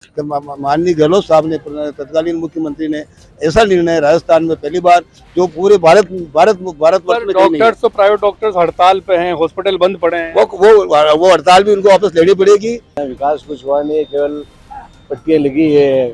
कि माननीय गहलोत साहब ने, तत्कालीन मुख्यमंत्री ने ऐसा निर्णय राजस्थान में पहली बार, जो पूरे भारतवर्ष में कहीं नहीं है। डॉक्टर्स तो प्राइवेट डॉक्टर्स हड़ताल पे हैं, हॉस्पिटल बंद पड़े हैं। वो हड़ताल भी उनको वापस लेनी पड़ेगी। विकास कुछ हुआ नहीं, केवल पट्टियां लगी है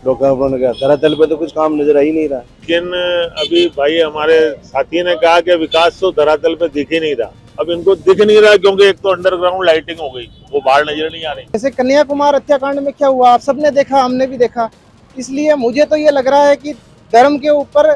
लोकार्पण का, धरातल पे तो कुछ काम नजर आ ही नहीं रहा। लेकिन अभी भाई हमारे साथी ने कहा कि विकास तो धरातल पे दिख ही नहीं रहा। अब इनको दिख नहीं रहा क्योंकि एक तो अंडरग्राउंड लाइटिंग हो गई, वो बाहर नजर नहीं आ रही। जैसे कन्याकुमार हत्याकांड में क्या हुआ, आप सबने देखा, हमने भी देखा। इसलिए मुझे तो ये लग रहा है कि धर्म के ऊपर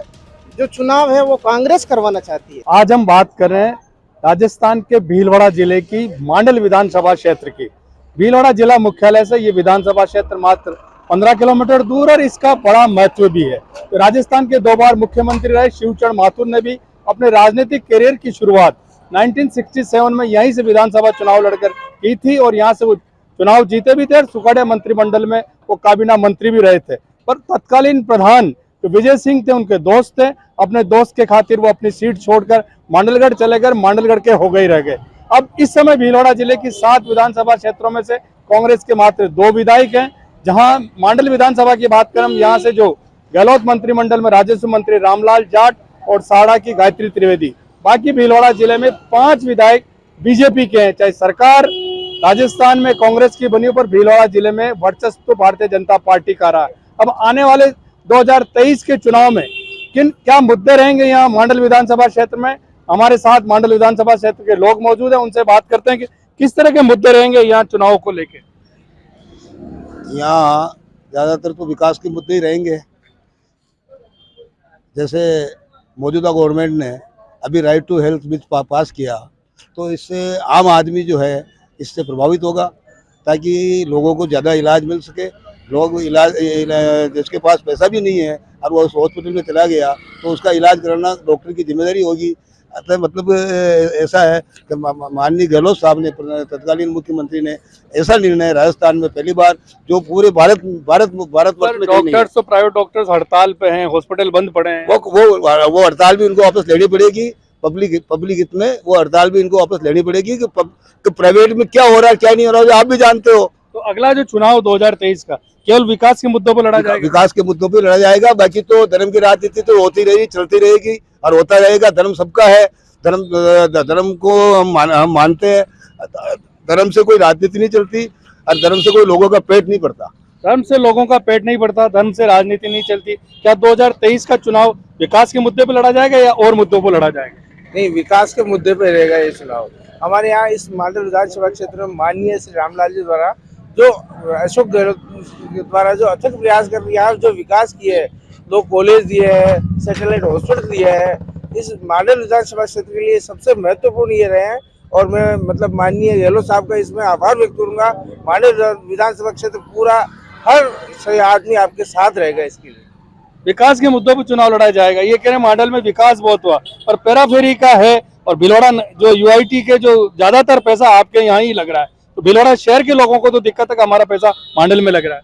जो चुनाव है वो कांग्रेस करवाना चाहती है। आज हम बात कर रहे हैं राजस्थान के भीलवाड़ा जिले की मांडल विधानसभा क्षेत्र की। भीलवाड़ा जिला मुख्यालय से ये विधानसभा क्षेत्र मात्र 15 किलोमीटर दूर, और इसका बड़ा महत्व भी है। तो राजस्थान के 2 बार मुख्यमंत्री रहे शिवचरण माथुर ने भी अपने राजनीतिक करियर की शुरुआत 1967 में यहीं से विधानसभा चुनाव लड़कर की थी, और यहाँ से वो चुनाव जीते भी थे और सुखाड़े मंत्रिमंडल में वो काबीना मंत्री भी रहे थे। पर तत्कालीन प्रधान जो विजय सिंह थे, उनके दोस्त थे, अपने दोस्त के खातिर वो अपनी सीट छोड़कर मांडलगढ़ चले गए, मांडलगढ़ के हो गए रह गए। अब इस समय भीलवाड़ा जिले की 7 विधानसभा क्षेत्रों में से कांग्रेस के मात्र 2 विधायक हैं। जहां मांडल विधानसभा की बात करें, यहाँ से जो गहलोत मंत्रिमंडल में राजस्व मंत्री रामलाल जाट और साड़ा की गायत्री त्रिवेदी, बाकी भीलवाड़ा जिले में 5 विधायक बीजेपी के हैं। चाहे सरकार राजस्थान में कांग्रेस की बनी, पर भीलवाड़ा जिले में वर्चस्व तो भारतीय जनता पार्टी का रहा है। अब आने वाले 2023 के चुनाव में क्या मुद्दे रहेंगे यहाँ मांडल विधानसभा क्षेत्र में? हमारे साथ मांडल विधानसभा क्षेत्र के लोग मौजूद हैं, उनसे बात करते हैं कि किस तरह के मुद्दे रहेंगे यहाँ चुनाव को लेकर। यहाँ ज्यादातर तो विकास के मुद्दे ही रहेंगे। जैसे मौजूदा गवर्नमेंट ने अभी right to health bill pass किया, तो इससे आम आदमी जो है इससे प्रभावित होगा, ताकि लोगों को ज़्यादा इलाज मिल सके। लोग जिसके पास पैसा भी नहीं है और वो उस हॉस्पिटल में चला गया, तो उसका इलाज कराना डॉक्टर की जिम्मेदारी होगी। अतः मतलब ऐसा है कि माननीय गहलोत साहब ने, तत्कालीन मुख्यमंत्री ने ऐसा निर्णय राजस्थान में पहली बार, जो पूरे भारतवर्ष में कहीं नहीं है। डॉक्टर्स तो प्राइवेट डॉक्टर्स हड़ताल पे हैं, हॉस्पिटल बंद पड़े हैं। वो हड़ताल भी उनको वापस लेनी पड़ेगी। पब्लिक हित में वो हड़ताल भी इनको वापस लेनी पड़ेगी कि प्राइवेट में क्या हो रहा है क्या नहीं हो रहा है, आप भी जानते हो। तो अगला जो चुनाव 2023 का केवल विकास के मुद्दों पर लड़ा जाएगा। विकास के मुद्दों पर लड़ा जाएगा। बाकी तो धर्म की राजनीति तो होती रहेगी, चलती रहेगी और होता रहेगा। धर्म सबका है, धर्म को हम मानते हैं। धर्म से कोई राजनीति नहीं चलती और धर्म से कोई लोगों का पेट नहीं भरता। धर्म से लोगों का पेट नहीं भरता, धर्म से राजनीति नहीं चलती। क्या 2023 का चुनाव विकास के मुद्दे पर लड़ा जाएगा या और मुद्दों पर लड़ा जाएगा? नहीं, विकास के मुद्दे पे रहेगा ये चुनाव। हमारे यहाँ इस मांडल विधानसभा क्षेत्र में माननीय श्री रामलाल जी द्वारा, जो अशोक गहलोत द्वारा जो अथक प्रयास कर यहाँ जो विकास किए है, 2 कॉलेज दिए है, सैटेलाइट हॉस्पिटल दिया है, इस मांडल विधानसभा क्षेत्र के लिए सबसे महत्वपूर्ण ये रहे हैं। और मैं मतलब माननीय गहलोत साहब का इसमें आभार व्यक्त करूंगा। मांडल विधानसभा क्षेत्र पूरा हर सही आदमी आपके साथ रहेगा इसके लिए। विकास के मुद्दों पर चुनाव लड़ा जाएगा। ये कह रहे मांडल में विकास बहुत हुआ और पेराफेरी का है, और भीलवाड़ा जो यूआईटी के जो ज्यादातर पैसा आपके यहाँ ही लग रहा है, तो भीलवाड़ा शहर के लोगों को तो दिक्कत है कि हमारा पैसा मांडल में लग रहा है।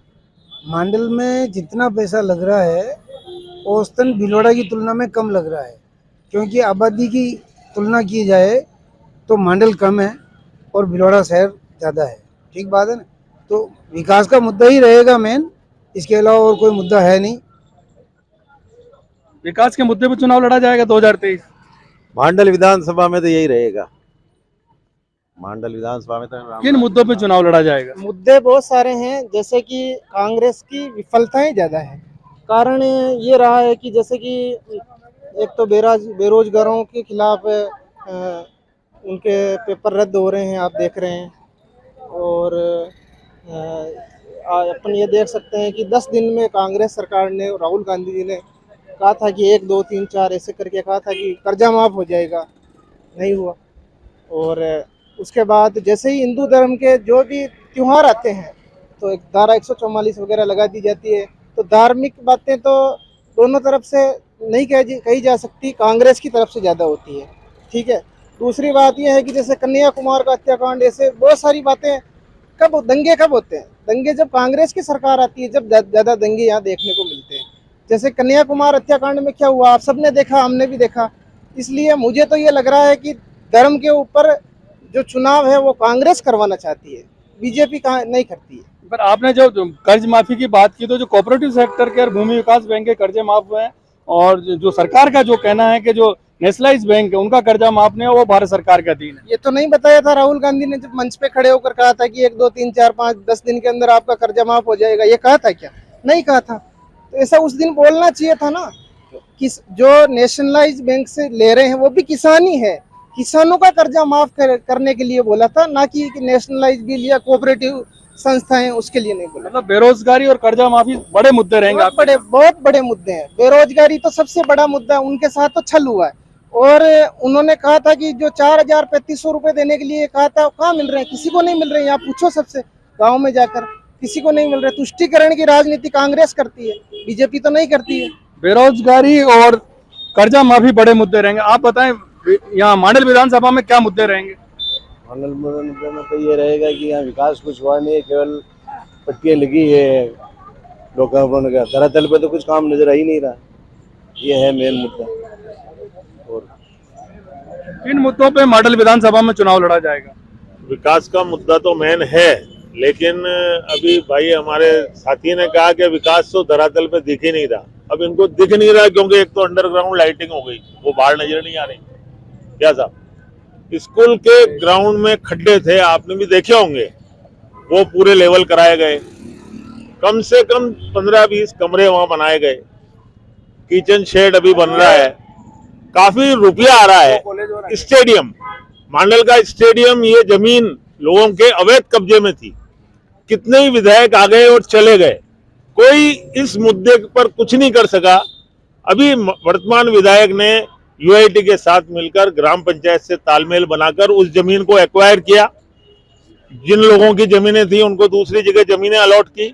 मांडल में जितना पैसा लग रहा है औसतन भीलवाड़ा की तुलना में कम लग रहा है, क्योंकि आबादी की तुलना की जाए तो मांडल कम है और भीलवाड़ा शहर ज़्यादा है। ठीक बात है ना? तो विकास का मुद्दा ही रहेगा मेन, इसके अलावा और कोई मुद्दा है नहीं। विकास के मुद्दे पर चुनाव लड़ा जाएगा 2023। मांडल विधानसभा में तो यही रहेगा। मांडल विधानसभा में तो किन मुद्दों पे चुनाव लड़ा जाएगा? मुद्दे बहुत सारे हैं, जैसे कि कांग्रेस की विफलताएं ज़्यादा है। कारण ये रहा है कि जैसे कि एक तो बेरोजगारों के खिलाफ उनके पेपर रद्द हो रहे हैं, आप देख रहे हैं। और अपन ये देख सकते हैं कि 10 दिन में कांग्रेस सरकार ने, राहुल गांधी जी ने कहा था कि 1 2 3 4 ऐसे करके कहा था कि कर्जा माफ हो जाएगा, नहीं हुआ। और उसके बाद जैसे ही हिंदू धर्म के जो भी त्यौहार आते हैं तो एक धारा 144 वगैरह लगा दी जाती है। तो धार्मिक बातें तो दोनों तरफ से नहीं कही जा सकती, कांग्रेस की तरफ से ज़्यादा होती है। ठीक है। दूसरी बात यह है कि जैसे कन्याकुमार का हत्याकांड, ऐसे बहुत सारी बातें। दंगे कब होते हैं? दंगे जब कांग्रेस की सरकार आती है, जब ज़्यादा दंगे यहाँ देखने को मिलते हैं। जैसे कन्याकुमार हत्याकांड में क्या हुआ, आप सबने देखा, हमने भी देखा। इसलिए मुझे तो ये लग रहा है कि धर्म के ऊपर जो चुनाव है वो कांग्रेस करवाना चाहती है, बीजेपी नहीं करती है। पर आपने जो कर्ज माफी की बात की तो जो कोऑपरेटिव सेक्टर के और भूमि विकास बैंक के कर्जे माफ हुए हैं और जो सरकार का जो कहना है कि जो नेशनलाइज बैंक है उनका कर्जा माफ नहीं है, वो भारत सरकार के अधीन है। ये तो नहीं बताया था राहुल गांधी ने जब मंच पे खड़े होकर कहा था कि 1 2 3 4 5 10 दिन के अंदर आपका कर्जा माफ हो जाएगा, ये कहा था क्या? नहीं कहा था। तो ऐसा उस दिन बोलना चाहिए था ना। जो नेशनलाइज बैंक से ले रहे हैं वो भी किसान ही है, किसानों का कर्जा माफ करने के लिए बोला था, ना कि नेशनलाइज बिल या कोऑपरेटिव संस्थाएं उसके लिए नहीं बोला। मतलब बेरोजगारी और कर्जा माफी बड़े मुद्दे रहेंगे बहुत बड़े मुद्दे हैं। बेरोजगारी तो सबसे बड़ा मुद्दा है, उनके साथ तो छल हुआ है। और उन्होंने कहा था कि जो 4,000-3,500 रुपए देने के लिए कहा था, कहाँ मिल रहे हैं? किसी को नहीं मिल रहे हैं। यहाँ पूछो सबसे, गाँव में जाकर किसी को नहीं मिल रहे। तुष्टीकरण की राजनीति कांग्रेस करती है, बीजेपी तो नहीं करती है। बेरोजगारी और कर्जा माफी बड़े मुद्दे रहेंगे। आप बताएं यहाँ मांडल विधानसभा में क्या मुद्दे रहेंगे? मांडल में तो ये रहेगा कि यहाँ विकास कुछ हुआ नहीं है, केवल पट्टियाँ लगी है लोकार्पण का, धरातल पे तो कुछ काम नजर आ ही नहीं रहा। ये है मेन मुद्दा। और किन मुद्दों पे मांडल विधानसभा में चुनाव लड़ा जाएगा? विकास का मुद्दा तो मेन है, लेकिन अभी भाई हमारे साथी ने कहा कि विकास तो धरातल पे दिख ही नहीं रहा। अब इनको दिख नहीं रहा क्योंकि एक तो अंडरग्राउंड लाइटिंग हो गई, वो बाहर नजर नहीं आ रही। क्या साहब, स्कूल के ग्राउंड में खड्डे थे, आपने भी देखे होंगे, वो पूरे लेवल कराए गए। कम से कम 15-20 कमरे वहां बनाए गए। किचन शेड अभी बन रहा है, काफी रुपया आ रहा है। स्टेडियम, मांडल का स्टेडियम, ये जमीन लोगों के अवैध कब्जे में थी। कितने ही विधायक आ गए और चले गए, कोई इस मुद्दे पर कुछ नहीं कर सका। अभी वर्तमान विधायक ने यूआईटी के साथ मिलकर ग्राम पंचायत से तालमेल बनाकर उस जमीन को एक्वायर किया। जिन लोगों की जमीनें थी उनको दूसरी जगह जमीनें अलॉट की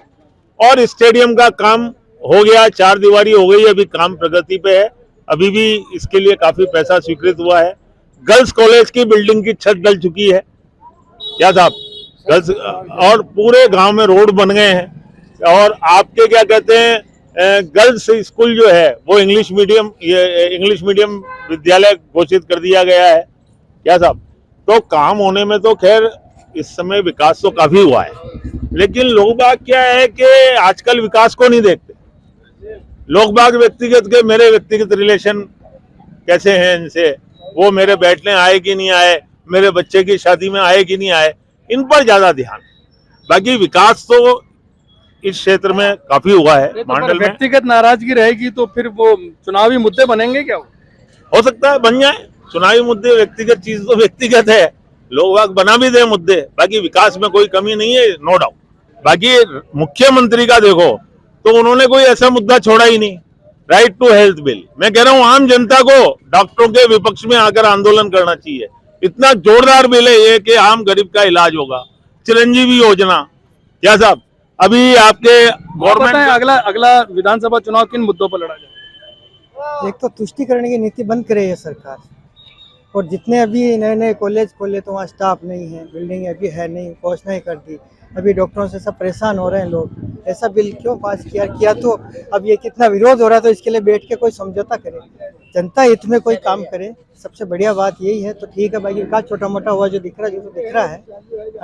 और स्टेडियम का काम हो गया, 4 दीवारी हो गई। अभी काम प्रगति पे है, अभी भी इसके लिए काफी पैसा स्वीकृत हुआ है। गर्ल्स कॉलेज की बिल्डिंग की छत डल चुकी है। क्या साहब, गर्ल्स और पूरे गांव में रोड बन गए हैं। और आपके क्या कहते हैं, गर्ल्स स्कूल जो है वो इंग्लिश मीडियम विद्यालय घोषित कर दिया गया है। क्या साहब, तो काम होने में तो खैर इस समय विकास तो काफी हुआ है, लेकिन लोग बाग क्या है कि आजकल विकास को नहीं देखते। लोग बाग व्यक्तिगत के, मेरे व्यक्तिगत रिलेशन कैसे हैं इनसे, वो मेरे बैठने आए कि नहीं आए, मेरे बच्चे की शादी में आए कि नहीं आए, इन पर ज्यादा ध्यान। बाकी विकास तो इस क्षेत्र में काफी हुआ है। मांडल में व्यक्तिगत नाराजगी रहेगी तो फिर वो चुनावी मुद्दे बनेंगे क्या? हो सकता है बन जाए चुनावी मुद्दे। व्यक्तिगत चीज तो व्यक्तिगत है, लोग बाग बना भी दे मुद्दे। बाकी विकास में कोई कमी नहीं है, नो डाउट। बाकी मुख्यमंत्री का देखो तो उन्होंने कोई ऐसा मुद्दा छोड़ा ही नहीं। राइट टू हेल्थ बिल, मैं कह रहा हूँ आम जनता को डॉक्टरों के विपक्ष में आकर आंदोलन करना चाहिए। इतना जोरदार बिल है ये कि आम गरीब का इलाज होगा। चिरंजीवी योजना, क्या साहब, अभी आपके गवर्नमेंट अगला विधानसभा चुनाव किन मुद्दों पर लड़ा जाएगा? एक तो तुष्टीकरण की नीति बंद करे है सरकार, और जितने अभी नए नए कॉलेज खोले तो वहाँ स्टाफ नहीं है, बिल्डिंग अभी है नहीं, घोषणाएं कर दी। अभी डॉक्टरों से सब परेशान हो रहे हैं लोग। ऐसा बिल क्यों पास किया तो अब ये कितना विरोध हो रहा है, तो इसके लिए बैठ के कोई समझौता करे, जनता हित में कोई काम करे। सबसे बढ़िया बात यही है। तो ठीक है, बाकी विकास छोटा मोटा हुआ जो दिख रहा है, जो तो दिख रहा है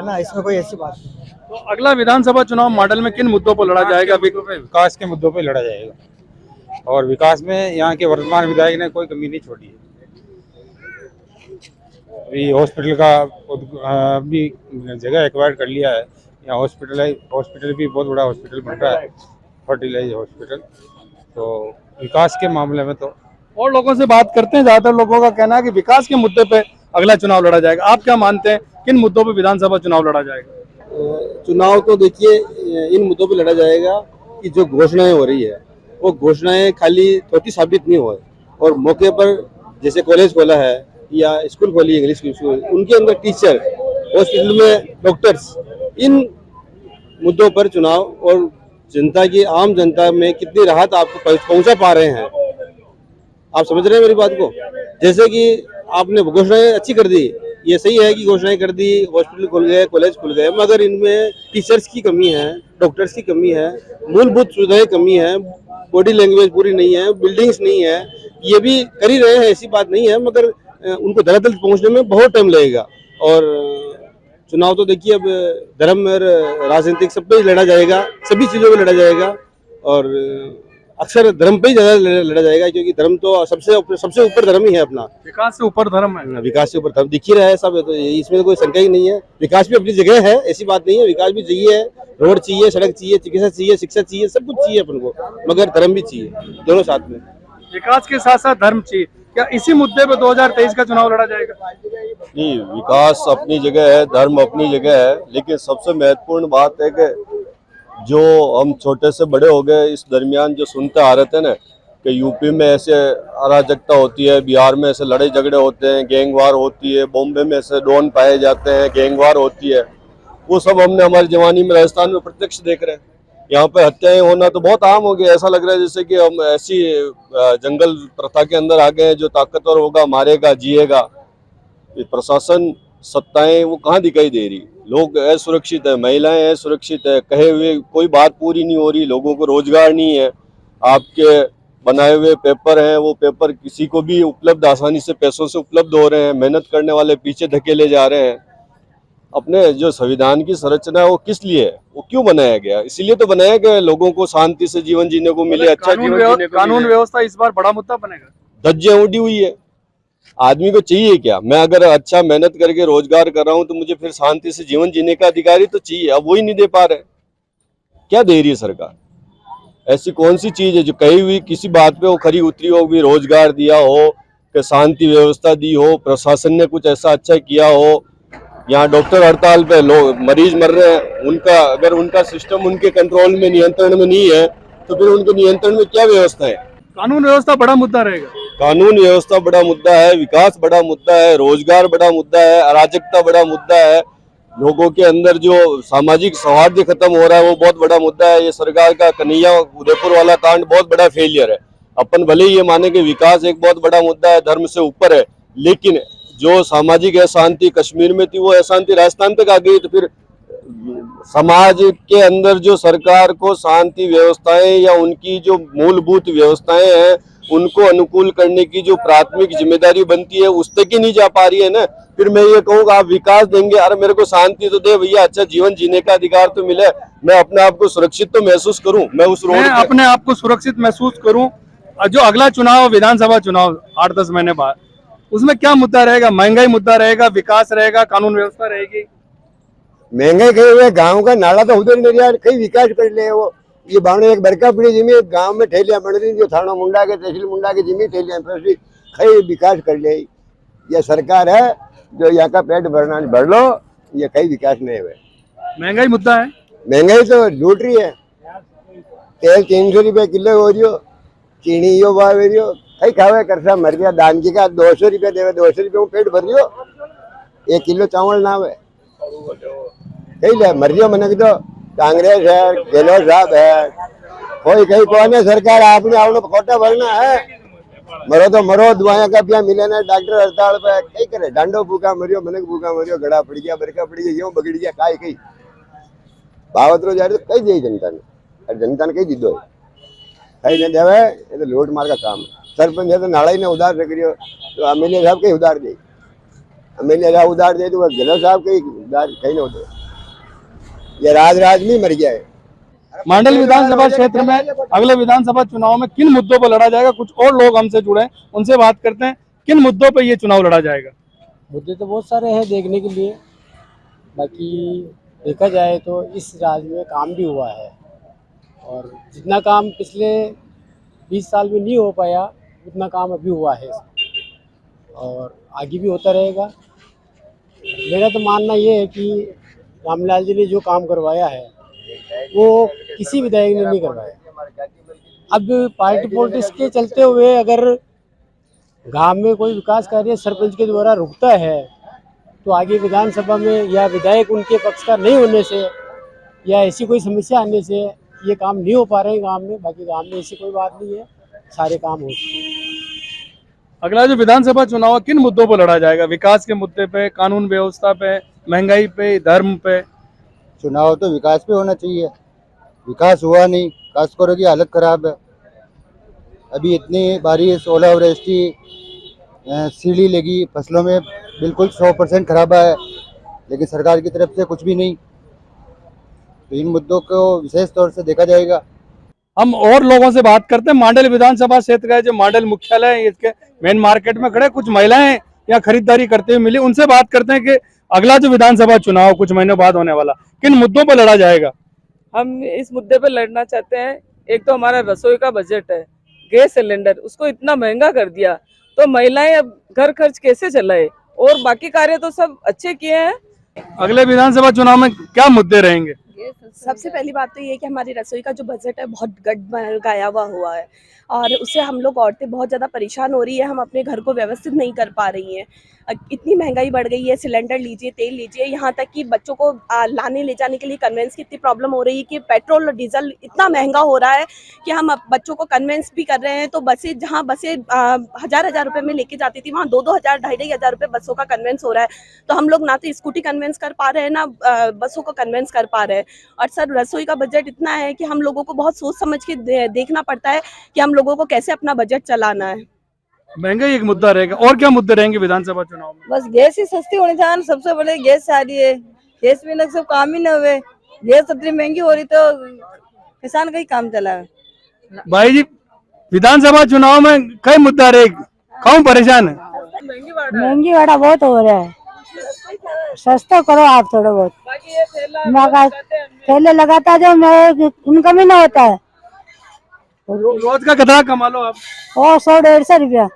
ना, इसमें कोई ऐसी बात नहीं। तो अगला विधानसभा चुनाव मॉडल में किन मुद्दों पर लड़ा जाएगा? विकास के मुद्दों पर लड़ा जाएगा, और विकास में यहाँ के वर्तमान विधायक ने कोई कमी नहीं छोड़ी है। अभी हॉस्पिटल का भी जगह एक्वायर कर लिया है। यहाँ हॉस्पिटल भी बहुत बड़ा हॉस्पिटल बन रहा है, फर्टिलाइज हॉस्पिटल। तो विकास के मामले में तो और लोगों से बात करते हैं, ज्यादातर लोगों का कहना है कि विकास के मुद्दे पे अगला चुनाव लड़ा जाएगा। आप क्या मानते हैं, किन मुद्दों पे विधानसभा चुनाव लड़ा जाएगा? चुनाव तो देखिए इन मुद्दों पे लड़ा जाएगा कि जो घोषणाएं हो रही है वो घोषणाएं खाली थोड़ी साबित नहीं हो, और मौके पर जैसे कॉलेज खोला है या स्कूल खोली है इंग्लिश स्कूल, उनके अंदर टीचर, हॉस्पिटल में डॉक्टर्स, इन मुद्दों पर चुनाव और जनता की, आम जनता में कितनी राहत आपको पहुंचा पा रहे हैं। आप समझ रहे हैं मेरी बात को? जैसे कि आपने घोषणाएं अच्छी कर दी, ये सही है कि घोषणाएं कर दी, हॉस्पिटल खुल गए, कॉलेज खुल गए, मगर इनमें टीचर्स की कमी है, डॉक्टर्स की कमी है, मूलभूत सुविधाएं कमी है, बॉडी लैंग्वेज पूरी नहीं है, बिल्डिंग्स नहीं है। ये भी कर ही रहे हैं, ऐसी बात नहीं है, मगर उनको धरातल पहुंचने में बहुत टाइम लगेगा। और चुनाव तो देखिए अब धर्म और राजनीतिक सब पे ही लड़ा जाएगा, सभी चीज़ों पे लड़ा जाएगा और अक्सर धर्म पे ही ज़्यादा लड़ा जाएगा क्योंकि धर्म तो सबसे ऊपर धर्म ही है अपना। विकास से ऊपर धर्म है। विकास से ऊपर धर्म दिख ही रहा है सब, तो इसमें कोई शंका ही नहीं है। विकास भी अपनी जगह है, ऐसी बात नहीं है, विकास भी चाहिए, रोड चाहिए, सड़क चाहिए, चिकित्सा चाहिए, शिक्षा चाहिए, सब कुछ चाहिए अपन को, मगर धर्म भी चाहिए, दोनों साथ में। विकास के साथ साथ धर्म चाहिए। क्या इसी मुद्दे पे 2023 का चुनाव लड़ा जाएगा? नहीं, विकास अपनी जगह है, धर्म अपनी जगह है, लेकिन सबसे महत्वपूर्ण बात है कि जो हम छोटे से बड़े हो गए इस दरमियान जो सुनते आ रहे थे ना कि यूपी में ऐसे अराजकता होती है, बिहार में ऐसे लड़ाई झगड़े होते हैं, गैंगवार होती है, बॉम्बे में ऐसे डॉन पाए जाते हैं, गैंगवार होती है, वो सब हमने हमारी जवानी में राजस्थान में प्रत्यक्ष देख रहे हैं। यहाँ पे हत्याएं होना तो बहुत आम हो गया, ऐसा लग रहा है जैसे कि हम ऐसी जंगल प्रथा के अंदर आ गए हैं, जो ताकतवर होगा मारेगा जिएगा। ये प्रशासन सत्ताएं वो कहाँ दिखाई दे रही, लोग असुरक्षित है, महिलाएं असुरक्षित है, कहे हुए कोई बात पूरी नहीं हो रही, लोगों को रोजगार नहीं है, आपके बनाए हुए पेपर हैं वो पेपर किसी को भी उपलब्ध आसानी से पैसों से उपलब्ध हो रहे हैं, मेहनत करने वाले पीछे धकेले जा रहे हैं। अपने जो संविधान की संरचना है वो किस लिए है, वो क्यों बनाया गया? इसीलिए तो बनाया गया लोगों को शांति से जीवन जीने को मिले, अच्छा जीवन जीने को कानून मिले। व्यवस्था इस बार बड़ा मुद्दा बनेगा। धज्जियां उड़ी हुई है, आदमी को चाहिए क्या? मैं अगर अच्छा मेहनत करके रोजगार कर रहा हूं तो मुझे फिर शांति से जीवन जीने का अधिकार ही तो चाहिए, अब वही नहीं दे पा रहे। क्या दे रही है सरकार? ऐसी कौन सी चीज है जो कही हुई किसी बात पे वो खरी उतरी हो, भी रोजगार दिया हो, कि शांति व्यवस्था दी हो, प्रशासन ने कुछ ऐसा अच्छा किया हो? यहाँ डॉक्टर हड़ताल पे लोग मरीज मर रहे हैं, उनका अगर उनका सिस्टम उनके कंट्रोल में नियंत्रण में नहीं है तो फिर उनके नियंत्रण में क्या व्यवस्था है? कानून व्यवस्था बड़ा मुद्दा रहेगा। कानून व्यवस्था बड़ा मुद्दा है, विकास बड़ा मुद्दा है, रोजगार बड़ा मुद्दा है, अराजकता बड़ा मुद्दा है, लोगों के अंदर जो सामाजिक सौहार्द खत्म हो रहा है वो बहुत बड़ा मुद्दा है। ये सरकार का कन्हैया उदयपुर वाला कांड बहुत बड़ा फेलियर है। अपन भले ही ये माने कि विकास एक बहुत बड़ा मुद्दा है, धर्म से ऊपर है, लेकिन जो सामाजिक अशांति कश्मीर में थी वो अशांति राजस्थान तक आ गई, तो फिर समाज के अंदर जो सरकार को शांति व्यवस्थाएं या उनकी जो मूलभूत व्यवस्थाएं हैं उनको अनुकूल करने की जो प्राथमिक जिम्मेदारी बनती है उस तक ही नहीं जा पा रही है ना। फिर मैं ये कहूँगा आप विकास देंगे, अरे मेरे को शांति तो दे भैया, अच्छा जीवन जीने का अधिकार तो मिले, मैं अपने आप को सुरक्षित तो महसूस करूं, मैं उस रोड अपने आप को सुरक्षित महसूस करूं। जो अगला चुनाव विधानसभा चुनाव 8-10 महीने बाद, उसमें क्या मुद्दा रहेगा? महंगाई मुद्दा रहेगा, विकास रहेगा, कानून व्यवस्था रहेगी? महंगाई कहीं हुए गांव का नाला तो उधर नहीं रहा, कहीं विकास कर ले। वो ये बावने एक बरका पड़ी जमी गांव में ठेलियां बन रही, जो थाना मुंडा के तहसील मुंडा की जमी ठेलियां कहीं विकास कर ले। ये सरकार है जो यहाँ का पेट भरना भर लो, ये कहीं विकास नहीं हुए। महंगाई मुद्दा है, महंगाई तो लूट रही है। तेल 300 रुपये किलो हो रही हो, चीनी यो भाव हो रही हो, कहीं खावे करसा मर गया। दान की का 200 रुपये देवे, 200 रुपये में पेट भर रही हो, 1 किलो चावल ना हुए कहीं ले मर रही मैंने तो। कांग्रेस है, गहलोत साहब है, कोई कहीं कौन है सरकार, आपने आपने खोटा भरना है। मरो तो मरो, दुआएं का पिया मिले ना, डॉक्टर हड़ताल पे कहीं करे, डांडो भूखा मरियो, मनक भूखा मरियो, गड़ा पड़ गया, बरका पड़ गया, यूं बगड़ गया, कहीं भावत रो जा रही तो कहीं दी जनता ने, और जनता ने कहीं दी दो कहीं नहीं देवे। ये तो लूट मार का काम है। सरपंच है तो नाड़ा ही ने उधार रख रही हो, तो एमएलए साहब कहीं उधार दे, एमएलए साहब उधार दे तो गहलोत साहब कहीं उधार कहीं नहीं होते। ये राज में मर गया है। मंडल विधानसभा क्षेत्र में अगले विधानसभा चुनाव में किन मुद्दों पर लड़ा जाएगा? कुछ और लोग हमसे जुड़े हैं, उनसे बात करते हैं। किन मुद्दों पर ये चुनाव लड़ा जाएगा? मुद्दे तो बहुत सारे हैं देखने के लिए, बाकी देखा जाए तो इस राज्य में काम भी हुआ है और जितना काम पिछले 20 साल में नहीं हो पाया उतना काम अभी हुआ है और आगे भी होता रहेगा। मेरा तो मानना ये है कि रामलाल जी ने जो काम करवाया है वो किसी विधायक ने नहीं करवाया। अब पार्टी पॉलिटिक्स के चलते हुए अगर गांव में कोई विकास कार्य सरपंच के द्वारा रुकता है तो आगे विधानसभा में या विधायक उनके पक्ष का नहीं होने से या ऐसी कोई समस्या आने से ये काम नहीं हो पा रहे हैं गांव में। बाकी गांव में ऐसी कोई बात नहीं है, सारे काम हो चुके हैं। अगला जो विधानसभा चुनाव है किन मुद्दों पर लड़ा जाएगा? विकास के मुद्दे पे, कानून व्यवस्था पे, महंगाई पे, धर्म पे? चुनाव तो विकास पे होना चाहिए, विकास हुआ नहीं, काश्तकारों की हालत खराब है। अभी इतनी बारिश, ओलावृष्टि, सीढ़ी लगी, फसलों में बिल्कुल 100% खराबा है। लेकिन सरकार की तरफ से कुछ भी नहीं। तो इन मुद्दों को विशेष तौर से देखा जाएगा। हम और लोगों से बात करते हैं। मांडल विधानसभा क्षेत्र का जो मांडल मुख्यालय है, इसके मेन मार्केट में खड़े कुछ महिलाएं यहाँ खरीदारी करते हुए मिली। उनसे बात करते हैं कि अगला जो विधानसभा चुनाव कुछ महीनों बाद होने वाला, किन मुद्दों पर लड़ा जाएगा। हम इस मुद्दे पर लड़ना चाहते हैं। एक तो हमारा रसोई का बजट है, गैस सिलेंडर उसको इतना महंगा कर दिया, तो महिलाएं अब घर खर्च कैसे चलाए, और बाकी कार्य तो सब अच्छे किए हैं। अगले विधानसभा चुनाव में क्या मुद्दे रहेंगे। सबसे पहली बात तो ये है कि हमारी रसोई का जो बजट है बहुत गाया हुआ है, और उससे हम लोग औरतें बहुत ज़्यादा परेशान हो रही है। हम अपने घर को व्यवस्थित नहीं कर पा रही हैं। इतनी महंगाई बढ़ गई है, सिलेंडर लीजिए, तेल लीजिए, यहाँ तक कि बच्चों को लाने ले जाने के लिए कन्वेंस की इतनी प्रॉब्लम हो रही है कि पेट्रोल और डीजल इतना महंगा हो रहा है कि हम बच्चों को कन्वेंस भी कर रहे हैं। तो बसें जहाँ बसें 1000 रुपये में लेके जाती थी, वहाँ 2-2 हज़ार 2,500 रुपये बसों का कन्वेंस हो रहा है। तो हम लोग ना तो स्कूटी कन्वेंस कर पा रहे हैं, ना बसों को कन्वेंस कर पा रहे हैं। और सर रसोई का बजट इतना है कि हम लोगों को बहुत सोच समझ के देखना पड़ता है कि हम लोगों को कैसे अपना बजट चलाना है। महंगाई एक मुद्दा रहेगा, और क्या मुद्दे रहेंगे विधानसभा चुनाव में। बस गैस ही सस्ती होनी चाहिए। सबसे बड़े गैस आ रही है, गैस बिना सब काम ही न हुए। गैस इतनी महंगी हो रही तो किसान का ही काम चला है। भाई जी, विधानसभा चुनाव में कई मुद्दा रहेगा, कौन परेशान है। महंगी वाला बहुत हो रहा है, सस्ता करो आप थोड़ा बहुत। ठेले लगाता जो इनकम ही ना होता है। रोज का कितना कमा लो आप। 100-150 रुपया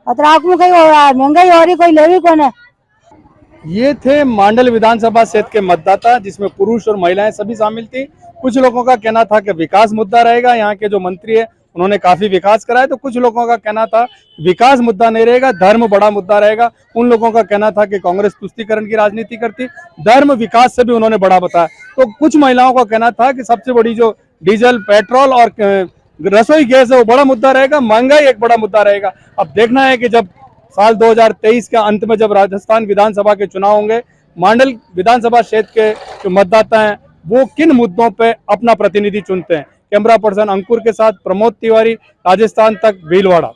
अतराक में कहीं हो रहा है, महंगाई हो रही, कोई ले भी कौन है। ये थे मांडल विधानसभा क्षेत्र के मतदाता, जिसमें पुरुष और महिलाएं सभी शामिल थी। कुछ लोगों का कहना था कि विकास मुद्दा रहेगा, यहाँ के जो मंत्री है उन्होंने काफी विकास कराया। तो कुछ लोगों का कहना था विकास मुद्दा नहीं रहेगा, धर्म बड़ा मुद्दा रहेगा। उन लोगों का कहना था कि कांग्रेस तुष्टीकरण की राजनीति करती, धर्म विकास से भी उन्होंने बड़ा बताया। तो कुछ महिलाओं का कहना था कि सबसे बड़ी जो डीजल, पेट्रोल और रसोई गैस है वो बड़ा मुद्दा रहेगा, महंगाई एक बड़ा मुद्दा रहेगा। अब देखना है कि जब साल 2023 के अंत में जब राजस्थान विधानसभा के चुनाव होंगे, मांडल विधानसभा क्षेत्र के जो मतदाता हैं वो किन मुद्दों पे अपना प्रतिनिधि चुनते हैं। कैमरा पर्सन अंकुर के साथ प्रमोद तिवारी, राजस्थान तक, भीलवाड़ा।